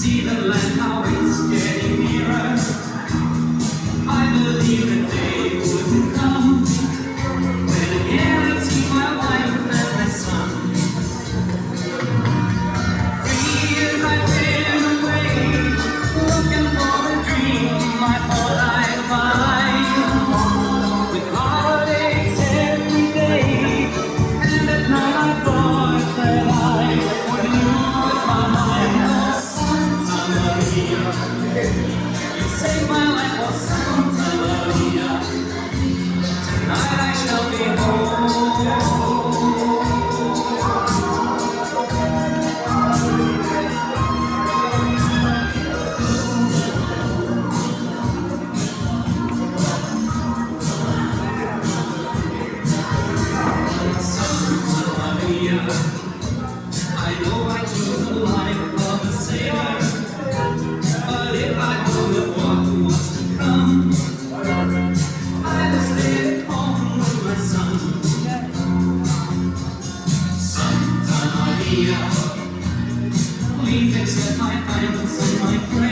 see the land, how it's getting nearer. I believe the day would come when again I'd see my wife and my son. 3 years I've been away, looking for a dream I thought I'd find. With heartaches every day, and at night I thought that I would lose my mind. Oh, Santa Maria, you saved my life, oh Santa Maria. Tonight I shall be home. I know I chose the life of a sailor, but if I know that what was to come, I will stay at home with my son. Santa Maria, please accept my thanks and my prayers.